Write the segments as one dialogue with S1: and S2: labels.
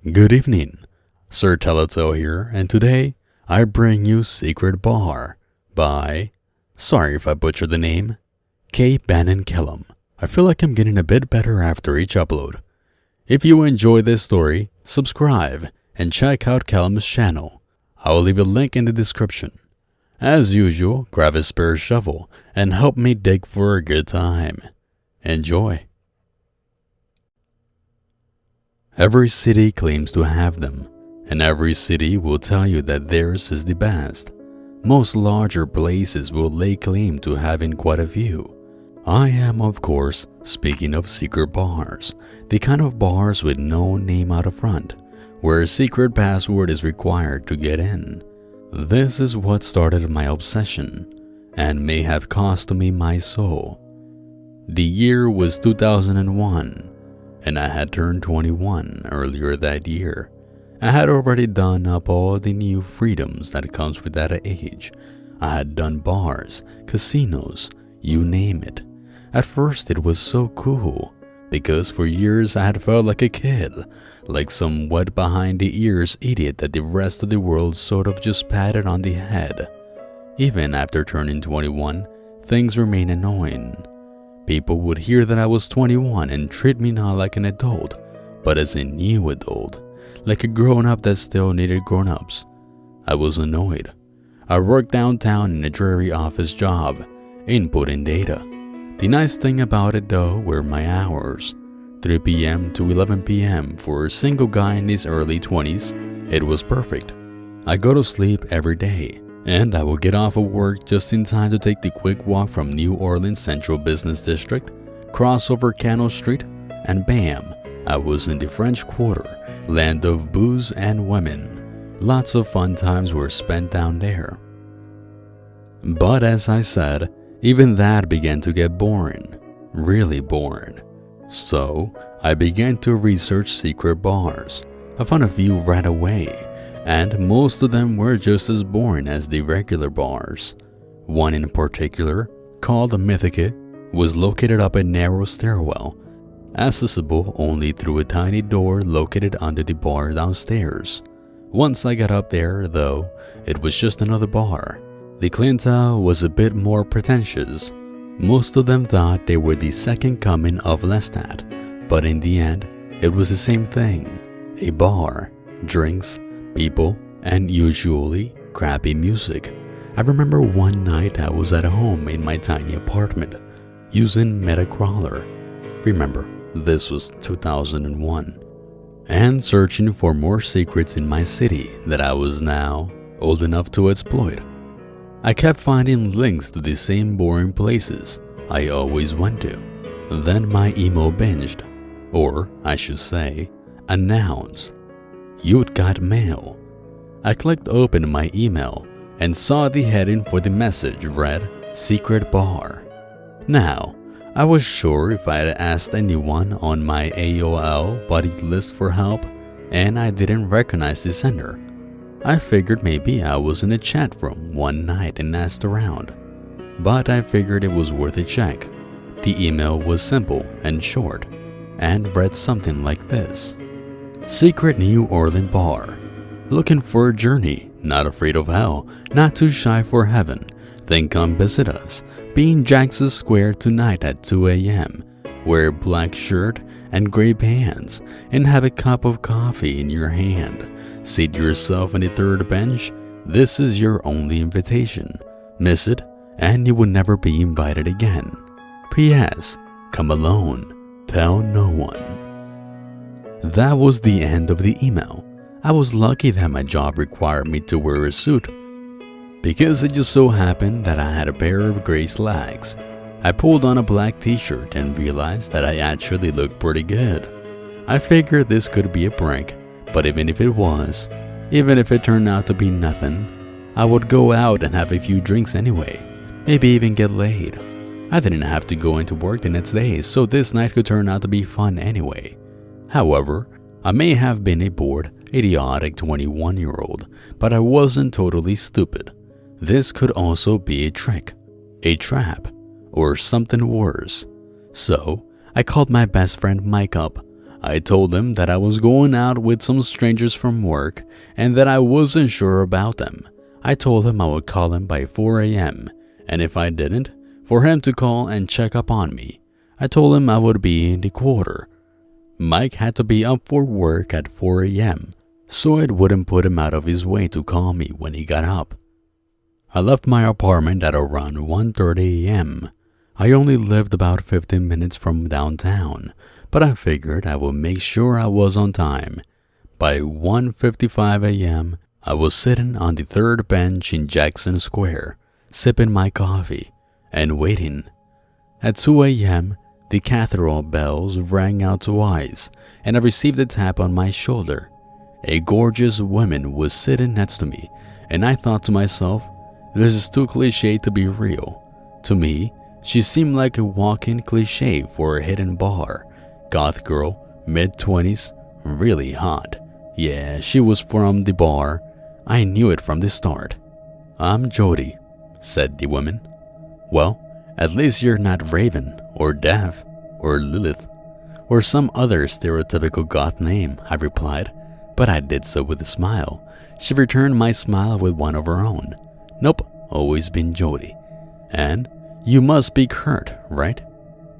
S1: Good evening, Sir Telltale here, and today I bring you Secret Bar by, sorry if I butchered the name, K.Banning Kellum. I feel like I'm getting a bit better after each upload. If you enjoy this story, subscribe and check out Kellum's channel. I will leave a link in the description. As usual, grab a spare shovel and help me dig for a good time. Enjoy. Every city claims to have them, and every city will tell you that theirs is the best. Most larger places will lay claim to having quite a few. I am, of course, speaking of secret bars, the kind of bars with no name out front, where a secret password is required to get in. This is what started my obsession, and may have cost me my soul. The year was 2001. And I had turned 21 earlier that year. I had already done up all the new freedoms that comes with that age. I had done bars, casinos, you name it. At first it was so cool, because for years I had felt like a kid, like some wet behind the ears idiot that the rest of the world sort of just patted on the head. Even after turning 21, things remain annoying. People would hear that I was 21 and treat me not like an adult, but as a new adult, like a grown-up that still needed grown-ups. I was annoyed. I worked downtown in a dreary office job, inputting data. The nice thing about it though were my hours, 3 p.m. to 11 p.m. for a single guy in his early 20s. It was perfect. I go to sleep every day, and I will get off of work just in time to take the quick walk from New Orleans Central Business District, cross over Canal Street, and bam, I was in the French Quarter, land of booze and women. Lots of fun times were spent down there. But as I said, even that began to get boring, really boring. So I began to research secret bars. I found a few right away, and most of them were just as boring as the regular bars. One in particular, called Mythic, was located up a narrow stairwell, accessible only through a tiny door located under the bar downstairs. Once I got up there, though, it was just another bar. The clientele was a bit more pretentious. Most of them thought they were the second coming of Lestat, but in the end, it was the same thing. A bar, drinks, people, and usually crappy music. I remember one night I was at home in my tiny apartment using Metacrawler. Remember, this was 2001. And searching for more secrets in my city that I was now old enough to exploit. I kept finding links to the same boring places I always went to. Then my email binged, or I should say, announced. You'd got mail. I clicked open my email and saw the heading for the message read Secret Bar. Now, I was sure if I had asked anyone on my AOL buddy list for help and I didn't recognize the sender, I figured maybe I was in a chat room one night and asked around. But I figured it was worth a check. The email was simple and short and read something like this. Secret New Orleans Bar. Looking for a journey, not afraid of hell, not too shy for heaven. Then come visit us. Be in Jackson Square tonight at 2 a.m. Wear a black shirt and gray pants and have a cup of coffee in your hand. Seat yourself on the third bench. This is your only invitation. Miss it and you will never be invited again. P.S. Come alone. Tell no one. That was the end of the email. I was lucky that my job required me to wear a suit, because it just so happened that I had a pair of gray slacks. I pulled on a black t-shirt and realized that I actually looked pretty good. I figured this could be a prank, but even if it was, even if it turned out to be nothing, I would go out and have a few drinks anyway, maybe even get laid. I didn't have to go into work the next day, so this night could turn out to be fun anyway. However, I may have been a bored, idiotic 21-year-old, but I wasn't totally stupid. This could also be a trick, a trap, or something worse. So, I called my best friend Mike up. I told him that I was going out with some strangers from work and that I wasn't sure about them. I told him I would call him by 4 a.m. and if I didn't, for him to call and check up on me. I told him I would be in the quarter. Mike had to be up for work at 4 a.m., so it wouldn't put him out of his way to call me when he got up. I left my apartment at around 1:30 a.m. I only lived about 15 minutes from downtown, but I figured I would make sure I was on time. By 1:55 a.m., I was sitting on the third bench in Jackson Square, sipping my coffee and waiting. At 2 a.m., the cathedral bells rang out twice, and I received a tap on my shoulder. A gorgeous woman was sitting next to me, and I thought to myself, this is too cliché to be real. To me, she seemed like a walking cliché for a hidden bar. Goth girl, mid-20s, really hot. Yeah, she was from the bar. I knew it from the start. "I'm Jody," said the woman. "Well, at least you're not Raven, or Death, or Lilith, or some other stereotypical goth name," I replied, but I did so with a smile. She returned my smile with one of her own. "Nope, always been Jody. And you must be Kurt, right?"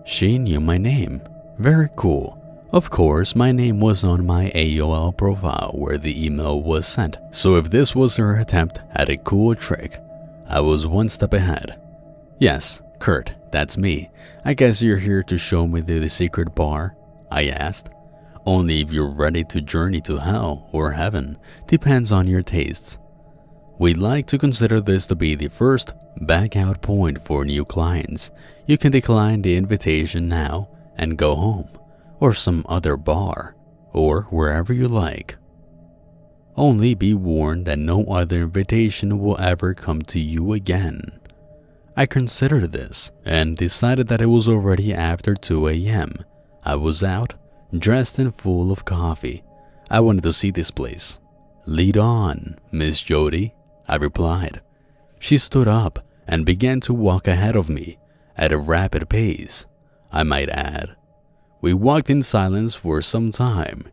S1: She knew my name. Very cool. Of course, my name was on my AOL profile where the email was sent, so if this was her attempt at a cool trick, I was one step ahead. "Yes, Kurt, that's me. I guess you're here to show me the secret bar?" I asked. "Only if you're ready to journey to hell or heaven. Depends on your tastes. We'd like to consider this to be the first back out point for new clients. You can decline the invitation now and go home, or some other bar, or wherever you like. Only be warned that no other invitation will ever come to you again." I considered this and decided that it was already after 2 a.m. I was out, dressed and full of coffee. I wanted to see this place. "Lead on, Miss Jody," I replied. She stood up and began to walk ahead of me at a rapid pace, I might add. We walked in silence for some time,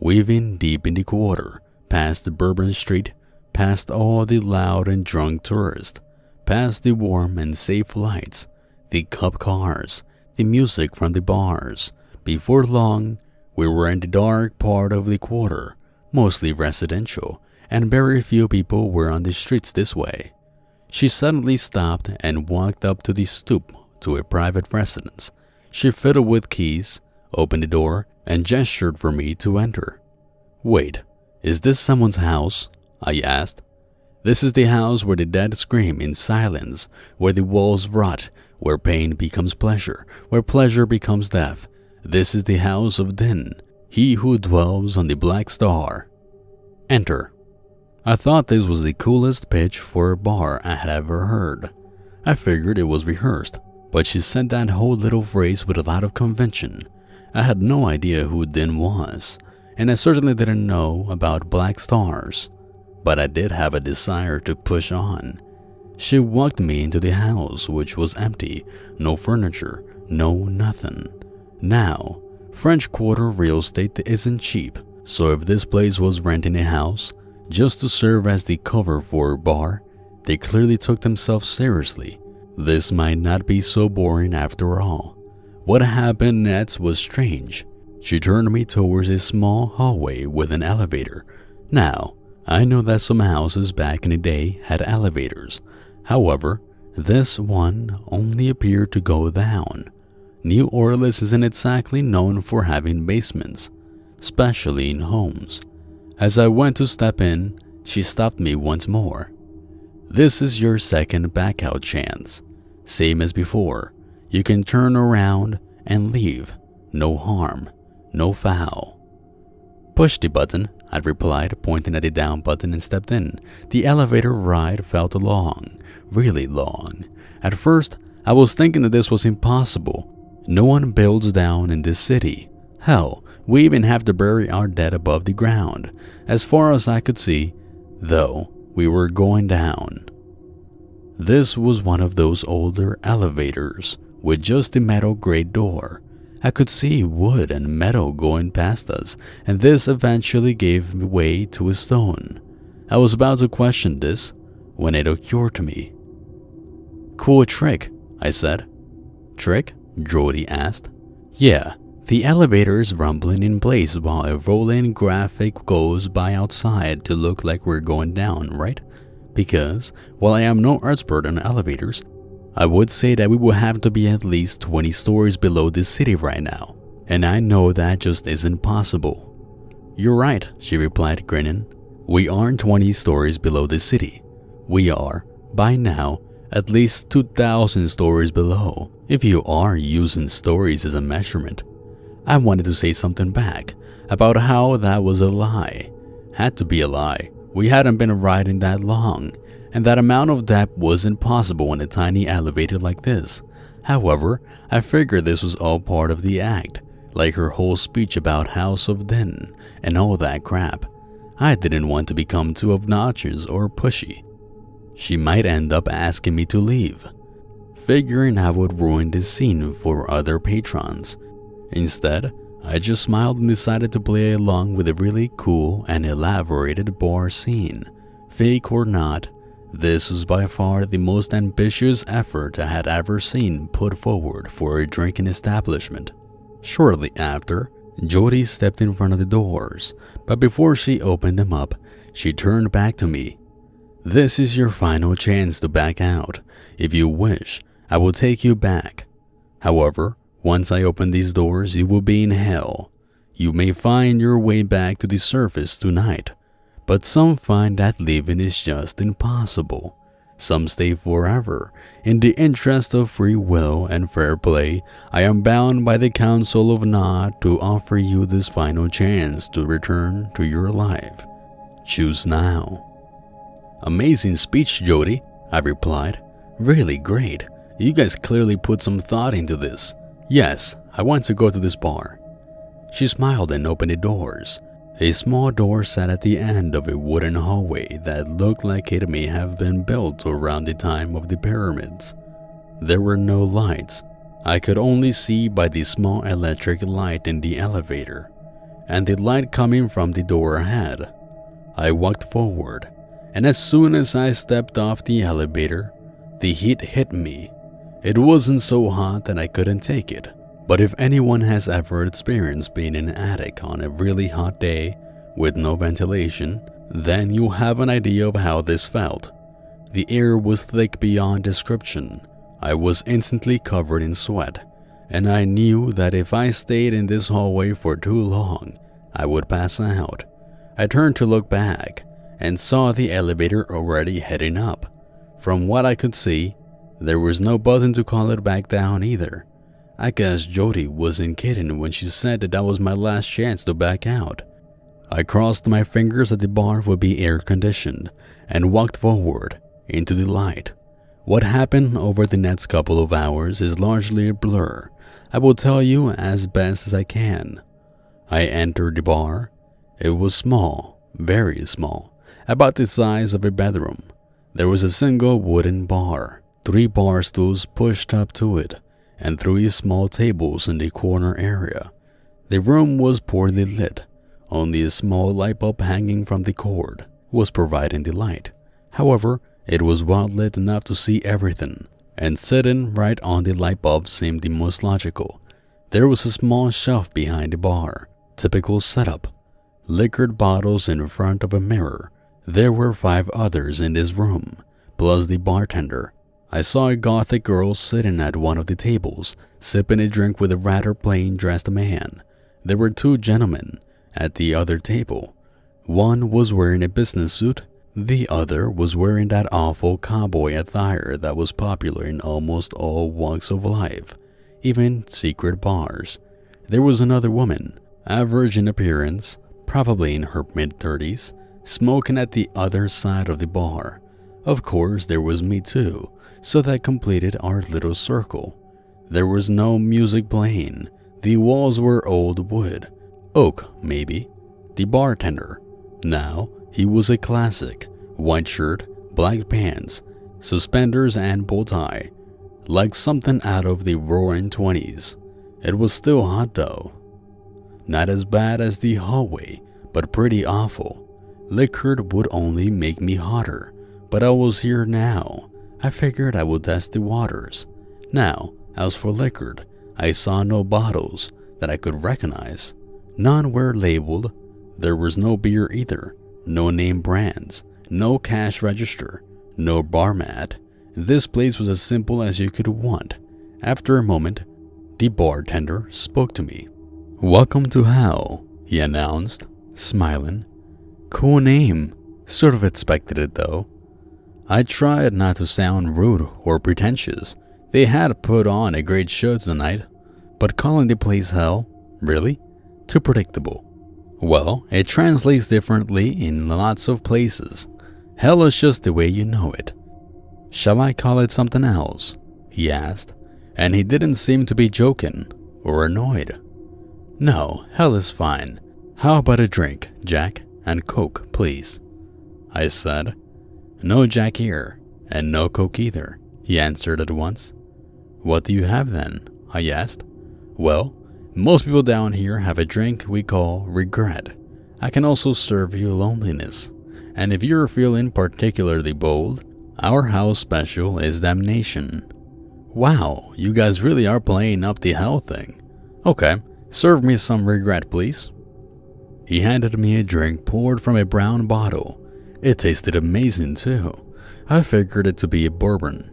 S1: weaving deep in the quarter, past Bourbon Street, past all the loud and drunk tourists, past the warm and safe lights, the cop cars, the music from the bars. Before long, we were in the dark part of the quarter, mostly residential, and very few people were on the streets this way. She suddenly stopped and walked up to the stoop to a private residence. She fiddled with keys, opened the door, and gestured for me to enter. "Wait, is this someone's house?" I asked. "This is the house where the dead scream in silence, where the walls rot, where pain becomes pleasure, where pleasure becomes death. This is the house of Din, he who dwells on the Black Star. Enter." I thought this was the coolest pitch for a bar I had ever heard. I figured it was rehearsed, but she said that whole little phrase with a lot of conviction. I had no idea who Din was, and I certainly didn't know about Black Stars, but I did have a desire to push on. She walked me into the house, which was empty, no furniture, no nothing. Now, French Quarter real estate isn't cheap, so if this place was renting a house just to serve as the cover for a bar, they clearly took themselves seriously. This might not be so boring after all. What happened next was strange. She turned me towards a small hallway with an elevator. Now, I know that some houses back in the day had elevators. However, this one only appeared to go down. New Orleans isn't exactly known for having basements, especially in homes. As I went to step in, she stopped me once more. "This is your second back-out chance. Same as before. You can turn around and leave. No harm, no foul." "Push the button," I replied, pointing at the down button, and stepped in. The elevator ride felt long, really long. At first, I was thinking that this was impossible. No one builds down in this city. Hell, we even have to bury our dead above the ground. As far as I could see, though, we were going down. This was one of those older elevators with just a metal grate door. I could see wood and metal going past us, and this eventually gave way to a stone. I was about to question this when it occurred to me. "Cool trick," I said. "Trick?" Jody asked. "Yeah, the elevator is rumbling in place while a rolling graphic goes by outside to look like we're going down, right? Because, while I am no expert on elevators, I would say that we will have to be at least 20 stories below this city right now, and I know that just isn't possible." "You're right," she replied, grinning. "We aren't 20 stories below the city. We are, by now, at least 2,000 stories below, if you are using stories as a measurement." I wanted to say something back about how that was a lie. Had to be a lie. We hadn't been riding that long, and that amount of depth wasn't possible in a tiny elevator like this. However, I figured this was all part of the act, like her whole speech about House of Din and all that crap. I didn't want to become too obnoxious or pushy. She might end up asking me to leave, figuring I would ruin the scene for other patrons. Instead, I just smiled and decided to play along with a really cool and elaborated bar scene. Fake or not, this was by far the most ambitious effort I had ever seen put forward for a drinking establishment. Shortly after, Jody stepped in front of the doors, but before she opened them up, she turned back to me. "This is your final chance to back out. If you wish, I will take you back. However, once I open these doors, you will be in hell. You may find your way back to the surface tonight, but some find that leaving is just impossible. Some stay forever. In the interest of free will and fair play, I am bound by the Council of Nod to offer you this final chance to return to your life. Choose now." "Amazing speech, Jody," I replied. "Really great. You guys clearly put some thought into this. Yes, I want to go to this bar." She smiled and opened the doors. A small door sat at the end of a wooden hallway that looked like it may have been built around the time of the pyramids. There were no lights. I could only see by the small electric light in the elevator, and the light coming from the door ahead. I walked forward, and as soon as I stepped off the elevator, the heat hit me. It wasn't so hot that I couldn't take it, but if anyone has ever experienced being in an attic on a really hot day with no ventilation, then you have an idea of how this felt. The air was thick beyond description. I was instantly covered in sweat, and I knew that if I stayed in this hallway for too long, I would pass out. I turned to look back and saw the elevator already heading up. From what I could see, there was no button to call it back down either. I guess Jody wasn't kidding when she said that was my last chance to back out. I crossed my fingers that the bar would be air conditioned and walked forward into the light. What happened over the next couple of hours is largely a blur. I will tell you as best as I can. I entered the bar. It was small, very small, about the size of a bedroom. There was a single wooden bar, 3 bar stools pushed up to it, and 3 small tables in the corner area. The room was poorly lit. Only a small light bulb hanging from the cord was providing the light. However, it was well lit enough to see everything, and sitting right on the light bulb seemed the most logical. There was a small shelf behind the bar, typical setup. Liquored bottles in front of a mirror. There were 5 others in this room, plus the bartender. I saw a gothic girl sitting at one of the tables, sipping a drink with a rather plain-dressed man. There were 2 gentlemen at the other table. One was wearing a business suit. The other was wearing that awful cowboy attire that was popular in almost all walks of life, even secret bars. There was another woman, average in appearance, probably in her mid-30s, smoking at the other side of the bar. Of course, there was me too, so that completed our little circle. There was no music playing. The walls were old wood, oak maybe. The bartender, now he was a classic, white shirt, black pants, suspenders and bow tie, like something out of the roaring 20s. It was still hot though. Not as bad as the hallway, but pretty awful. Liquor would only make me hotter, but I was here now. I figured I would test the waters. Now, as for liquor, I saw no bottles that I could recognize. None were labeled. There was no beer either, no name brands, no cash register, no bar mat. This place was as simple as you could want. After a moment, the bartender spoke to me. "Welcome to hell," he announced, smiling. Cool name. Sort of expected it though. I tried not to sound rude or pretentious. They had put on a great show tonight, but calling the place hell? Really? Too predictable. Well, it translates differently in lots of places. Hell is just the way you know it. "Shall I call it something else?" he asked, and he didn't seem to be joking or annoyed. "No, hell is fine. How about a drink, Jack, and Coke, please?" I said. "No Jack here, and no Coke either," he answered at once. "What do you have then?" I asked. "Well, most people down here have a drink we call regret. I can also serve you loneliness. And if you're feeling particularly bold, our house special is damnation." Wow, you guys really are playing up the hell thing. Okay, serve me some regret, please. He handed me a drink poured from a brown bottle. It tasted amazing too. I figured it to be a bourbon,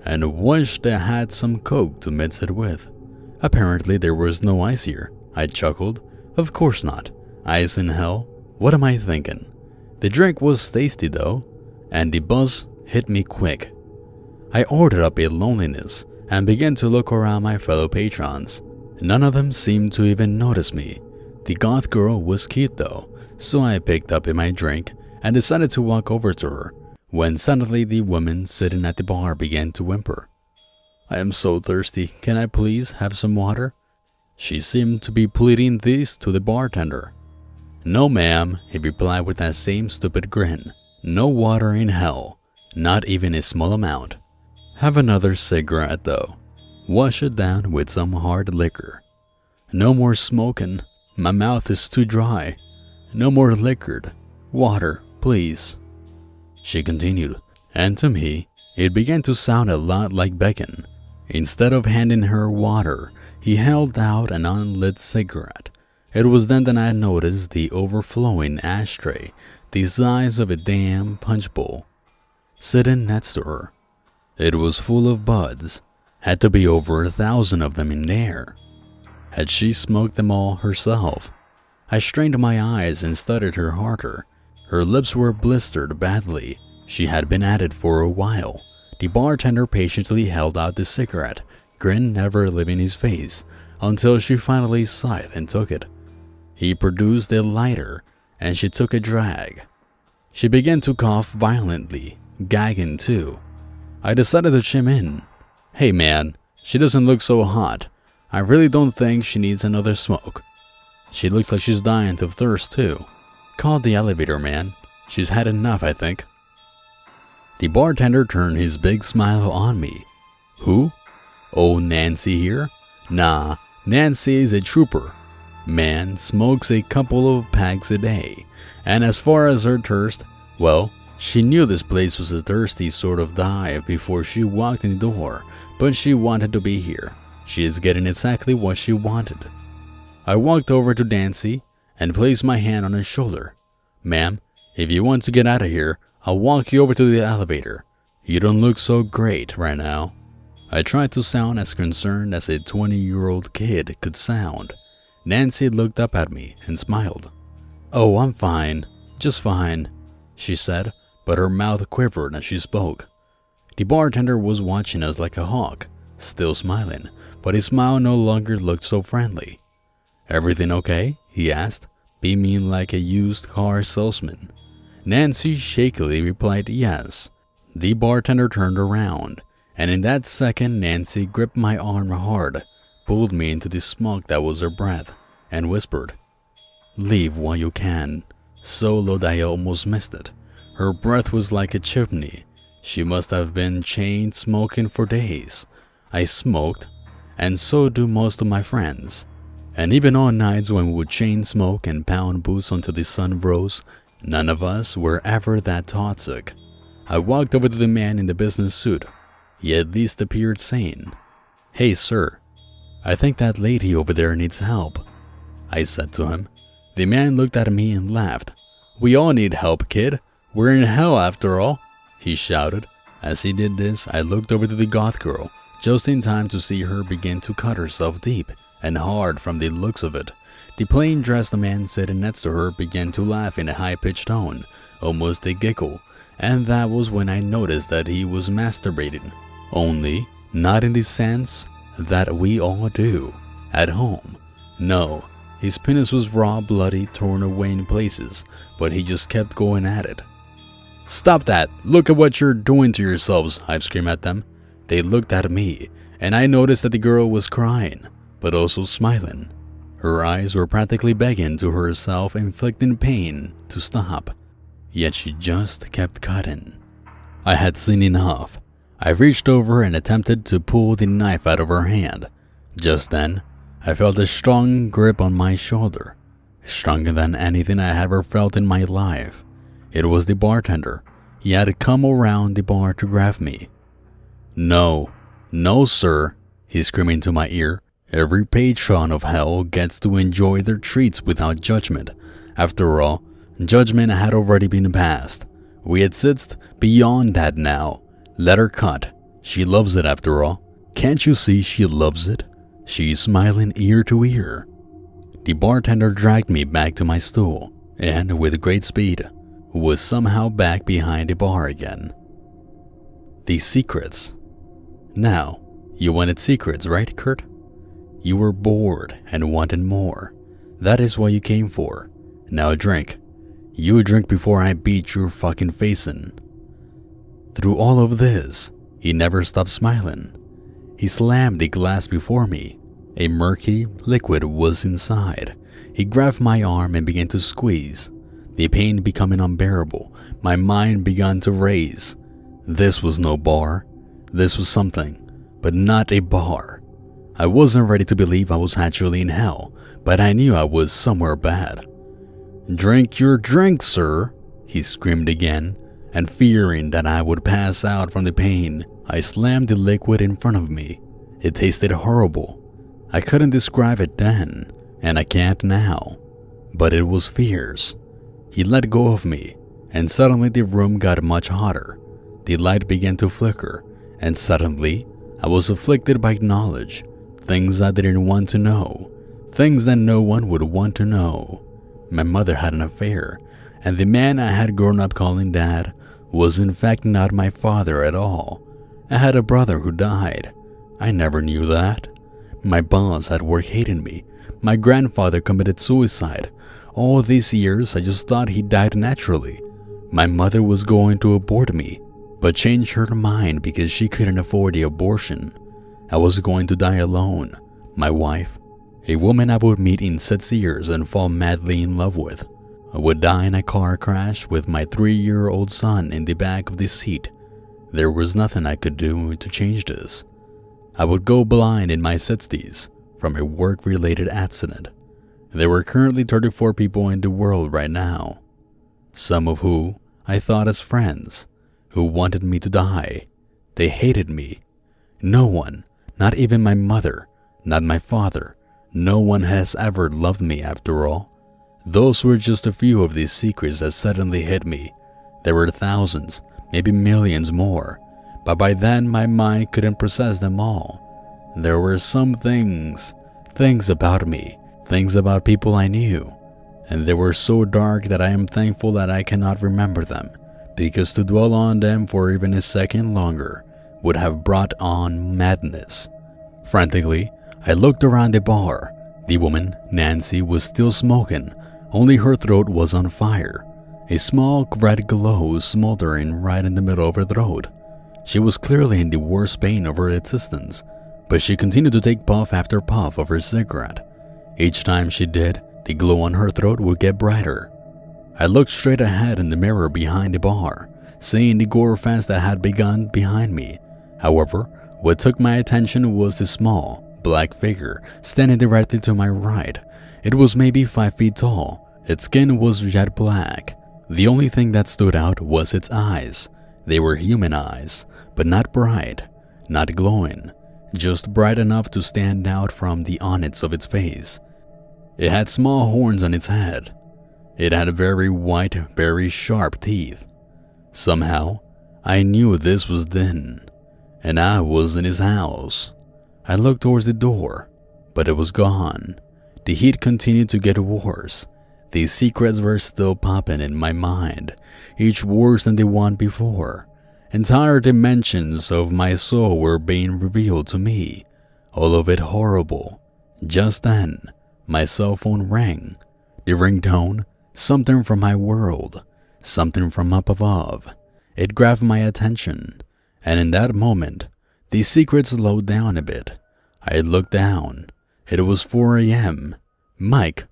S1: and wished I had some Coke to mix it with. Apparently there was no ice here. I chuckled. Of course not. Ice in hell? What am I thinking? The drink was tasty though, and the buzz hit me quick. I ordered up a loneliness and began to look around my fellow patrons. None of them seemed to even notice me. The goth girl was cute though, so I picked up my drink and decided to walk over to her, when suddenly the woman sitting at the bar began to whimper. "I am so thirsty, can I please have some water?" She seemed to be pleading this to the bartender. "No ma'am," he replied with that same stupid grin. "No water in hell, not even a small amount. Have another cigarette though. Wash it down with some hard liquor. No more smoking, my mouth is too dry. No more liquor, water, please." She continued, and to me, it began to sound a lot like begging. Instead of handing her water, he held out an unlit cigarette. It was then that I noticed the overflowing ashtray, the size of a damn punch bowl, sitting next to her. It was full of buds, had to be over 1,000 of them in there. Had she smoked them all herself? I strained my eyes and studied her harder. Her lips were blistered badly. She had been at it for a while. The bartender patiently held out the cigarette, grin never leaving his face, until she finally sighed and took it. He produced a lighter, and she took a drag. She began to cough violently, gagging too. I decided to chime in. "Hey man, she doesn't look so hot. I really don't think she needs another smoke. She looks like she's dying of thirst too. Call the elevator, man. She's had enough, I think." The bartender turned his big smile on me. "Who? Oh, Nancy here? Nah, Nancy is a trooper. Man, smokes a couple of packs a day. And as far as her thirst, well, she knew this place was a thirsty sort of dive before she walked in the door, but she wanted to be here. She is getting exactly what she wanted." I walked over to Nancy and placed my hand on her shoulder. "Ma'am, if you want to get out of here, I'll walk you over to the elevator. You don't look so great right now." I tried to sound as concerned as a 20-year-old kid could sound. Nancy looked up at me and smiled. "Oh, I'm fine, just fine," she said, but her mouth quivered as she spoke. The bartender was watching us like a hawk, still smiling, but his smile no longer looked so friendly. "Everything okay?" he asked, beaming like a used car salesman. Nancy shakily replied yes. The bartender turned around, and in that second Nancy gripped my arm hard, pulled me into the smoke that was her breath, and whispered, "Leave while you can," so low that I almost missed it. Her breath was like a chimney. She must have been chain smoking for days. I smoked, and so do most of my friends. And even on nights when we would chain smoke and pound booze until the sun rose, none of us were ever that toxic. I walked over to the man in the business suit. He at least appeared sane. "Hey sir, I think that lady over there needs help," I said to him. The man looked at me and laughed. "We all need help, kid. We're in hell after all," he shouted. As he did this, I looked over to the goth girl, just in time to see her begin to cut herself deep and hard from the looks of it. The plain-dressed man sitting next to her began to laugh in a high-pitched tone, almost a giggle, and that was when I noticed that he was masturbating. Only, not in the sense that we all do at home. No, his penis was raw, bloody, torn away in places, but he just kept going at it. "Stop that! Look at what you're doing to yourselves!" I screamed at them. They looked at me, and I noticed that the girl was crying, but also smiling. Her eyes were practically begging to her self-inflicting pain to stop, yet she just kept cutting. I had seen enough. I reached over and attempted to pull the knife out of her hand. Just then, I felt a strong grip on my shoulder, stronger than anything I had ever felt in my life. It was the bartender. He had come around the bar to grab me. "No, no sir," he screamed into my ear. "Every patron of hell gets to enjoy their treats without judgment. After all, judgment had already been passed. We exist beyond that now. Let her cut. She loves it after all. Can't you see she loves it? She's smiling ear to ear." The bartender dragged me back to my stool, and with great speed, was somehow back behind the bar again. The secrets. Now, you wanted secrets, right, Kurt? You were bored and wanted more. That is what you came for. Now drink. You drink before I beat your fucking face in. Through all of this, he never stopped smiling. He slammed the glass before me. A murky liquid was inside. He grabbed my arm and began to squeeze. The pain becoming unbearable, my mind began to race. This was no bar. This was something, but not a bar. I wasn't ready to believe I was actually in hell, but I knew I was somewhere bad. "Drink your drink, sir," he screamed again, and fearing that I would pass out from the pain, I slammed the liquid in front of me. It tasted horrible. I couldn't describe it then, and I can't now, but it was fierce. He let go of me, and suddenly the room got much hotter. The light began to flicker, and suddenly I was afflicted by knowledge, things I didn't want to know, things that no one would want to know. My mother had an affair, and the man I had grown up calling Dad was in fact not my father at all. I had a brother who died. I never knew that. My boss at work hated me. My grandfather committed suicide. All these years I just thought he died naturally. My mother was going to abort me, but changed her mind because she couldn't afford the abortion. I was going to die alone. My wife, a woman I would meet in 6 years and fall madly in love with, I would die in a car crash with my 3-year-old son in the back of the seat. There was nothing I could do to change this. I would go blind in my 60s from a work-related accident. There were currently 34 people in the world right now, some of who I thought as friends, who wanted me to die. They hated me. No one, not even my mother, not my father, no one has ever loved me after all. Those were just a few of these secrets that suddenly hit me. There were thousands, maybe millions more, but by then my mind couldn't process them all. There were some things about me, things about people I knew, and they were so dark that I am thankful that I cannot remember them, because to dwell on them for even a second longer would have brought on madness. Frantically, I looked around the bar. The woman, Nancy, was still smoking, only her throat was on fire. A small red glow smoldering right in the middle of her throat. She was clearly in the worst pain of her existence, but she continued to take puff after puff of her cigarette. Each time she did, the glow on her throat would get brighter. I looked straight ahead in the mirror behind the bar, seeing the gore fest that had begun behind me. However, what took my attention was the small, black figure standing directly to my right. It was maybe 5 feet tall. Its skin was jet black. The only thing that stood out was its eyes. They were human eyes, but not bright, not glowing, just bright enough to stand out from the onyx of its face. It had small horns on its head. It had very white, very sharp teeth. Somehow, I knew this was Din, and I was in his house. I looked towards the door, but it was gone. The heat continued to get worse. These secrets were still popping in my mind, each worse than the one before. Entire dimensions of my soul were being revealed to me, all of it horrible. Just then, my cell phone rang. The ringtone, something from my world, something from up above. It grabbed my attention, and in that moment, the secret slowed down a bit. I looked down. It was 4 a.m. Mike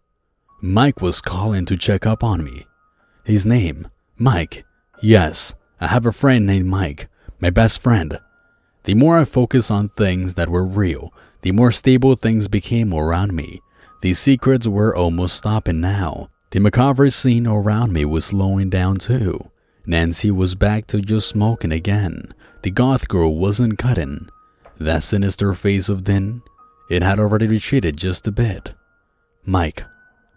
S1: was calling to check up on me. His name, Mike. Yes, I have a friend named Mike, my best friend. The more I focused on things that were real, the more stable things became around me. These secrets were almost stopping now. The macabre scene around me was slowing down too. Nancy was back to just smoking again. The goth girl wasn't cutting. That sinister face of Din, it had already retreated just a bit. Mike,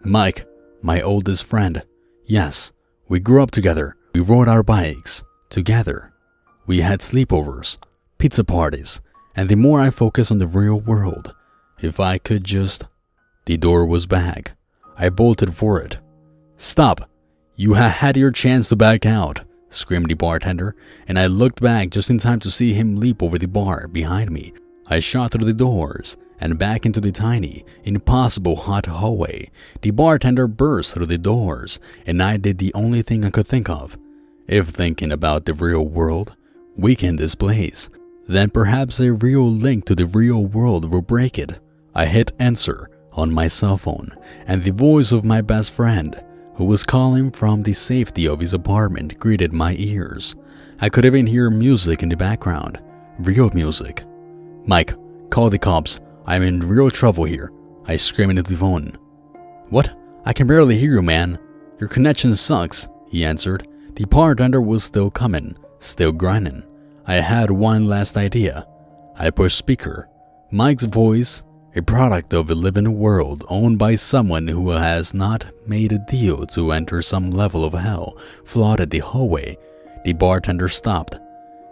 S1: my oldest friend. Yes, we grew up together. We rode our bikes together. We had sleepovers, pizza parties, and the more I focus on the real world, if I could just... The door was back. I bolted for it. Stop! You had your chance to back out, screamed the bartender, and I looked back just in time to see him leap over the bar behind me. I shot through the doors and back into the tiny, impossible hot hallway. The bartender burst through the doors, and I did the only thing I could think of. If thinking about the real world weakened this place, then perhaps a real link to the real world will break it. I hit answer on my cell phone, and the voice of my best friend, who was calling from the safety of his apartment, greeted my ears. I could even hear music in the background, real music. Mike, call the cops. I'm in real trouble here, I screamed into the phone. What? I can barely hear you, man. Your connection sucks, he answered. The bartender was still coming, still grinding. I had one last idea. I pushed speaker. Mike's voice, a product of a living world owned by someone who has not made a deal to enter some level of hell, flooded the hallway. The bartender stopped.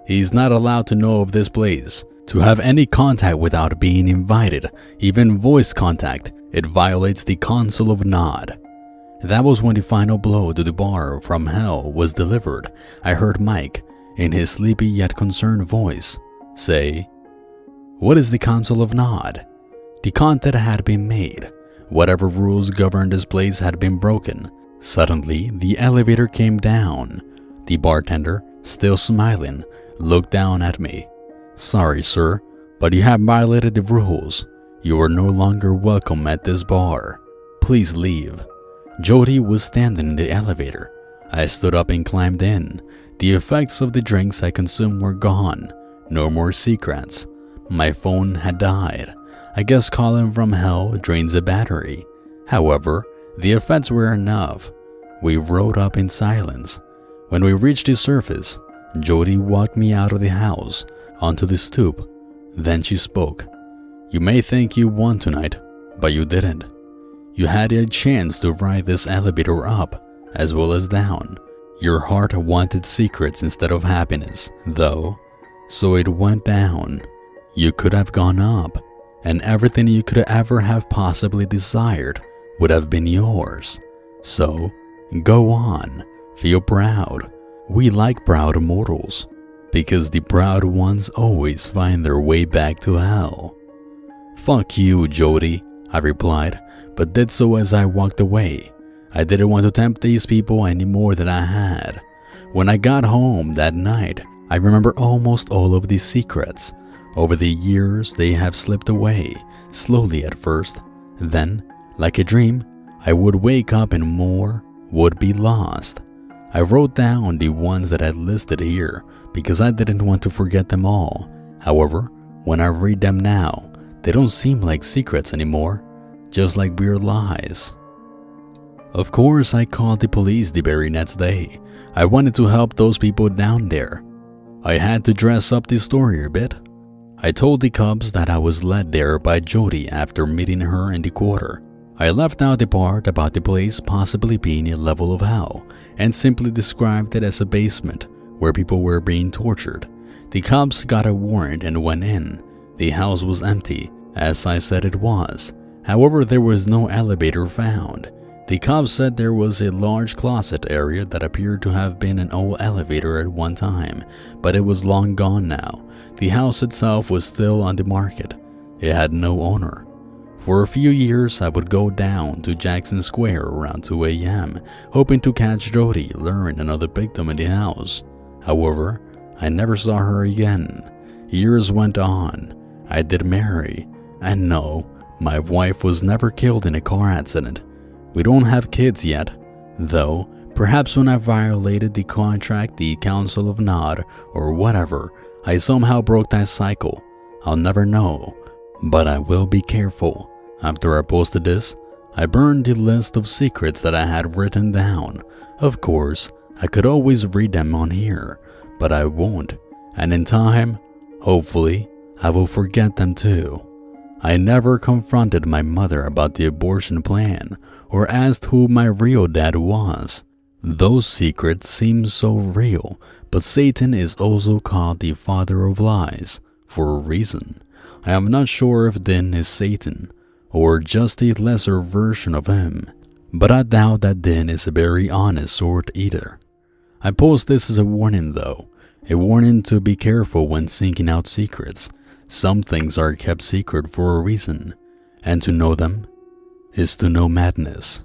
S1: He's not allowed to know of this place, to have any contact without being invited, even voice contact. It violates the Council of Nod. That was when the final blow to the bar from hell was delivered. I heard Mike, in his sleepy yet concerned voice, say, "What is the Council of Nod?" The contact had been made. Whatever rules governed this place had been broken. Suddenly, the elevator came down. The bartender, still smiling, looked down at me. "Sorry, sir, but you have violated the rules. You are no longer welcome at this bar. Please leave." Jody was standing in the elevator. I stood up and climbed in. The effects of the drinks I consumed were gone. No more secrets. My phone had died. I guess calling from hell drains a battery. However, the effects were enough. We rode up in silence. When we reached the surface, Jody walked me out of the house, onto the stoop. Then she spoke. "You may think you won tonight, but you didn't. You had a chance to ride this elevator up, as well as down. Your heart wanted secrets instead of happiness, though, so it went down. You could have gone up, and everything you could ever have possibly desired would have been yours. So, go on, feel proud. We like proud mortals, because the proud ones always find their way back to hell." "Fuck you, Jody," I replied, but did so as I walked away. I didn't want to tempt these people any more than I had. When I got home that night, I remember almost all of these secrets. Over the years, they have slipped away, slowly at first. Then, like a dream, I would wake up and more would be lost. I wrote down the ones that I listed here because I didn't want to forget them all. However, when I read them now, They don't seem like secrets anymore, just like weird lies. Of course, I called the police the very next day. I wanted to help those people down there. I had to dress up the story a bit. I told the cops that I was led there by Jody after meeting her in the quarter. I left out the part about the place possibly being a level of hell and simply described it as a basement where people were being tortured. The cops got a warrant and went in. The house was empty, as I said it was. However, there was no elevator found. The cops said there was a large closet area that appeared to have been an old elevator at one time, but it was long gone now. The house itself was still on the market. It had no owner. For a few years, I would go down to Jackson Square around 2 a.m., hoping to catch Jody luring another victim in the house. However, I never saw her again. Years went on. I did marry, and no, my wife was never killed in a car accident. We don't have kids yet, though perhaps when I violated the contract, the Council of Nod, or whatever, I somehow broke that cycle. I'll never know, but I will be careful. After I posted this, I burned the list of secrets that I had written down. Of course, I could always read them on here, but I won't, and in time, hopefully, I will forget them too. I never confronted my mother about the abortion plan or asked who my real dad was. Those secrets seem so real, but Satan is also called the father of lies for a reason. I am not sure if Din is Satan or just a lesser version of him, but I doubt that Din is a very honest sort either. I post this as a warning though, a warning to be careful when seeking out secrets. Some things are kept secret for a reason, and to know them is to know madness.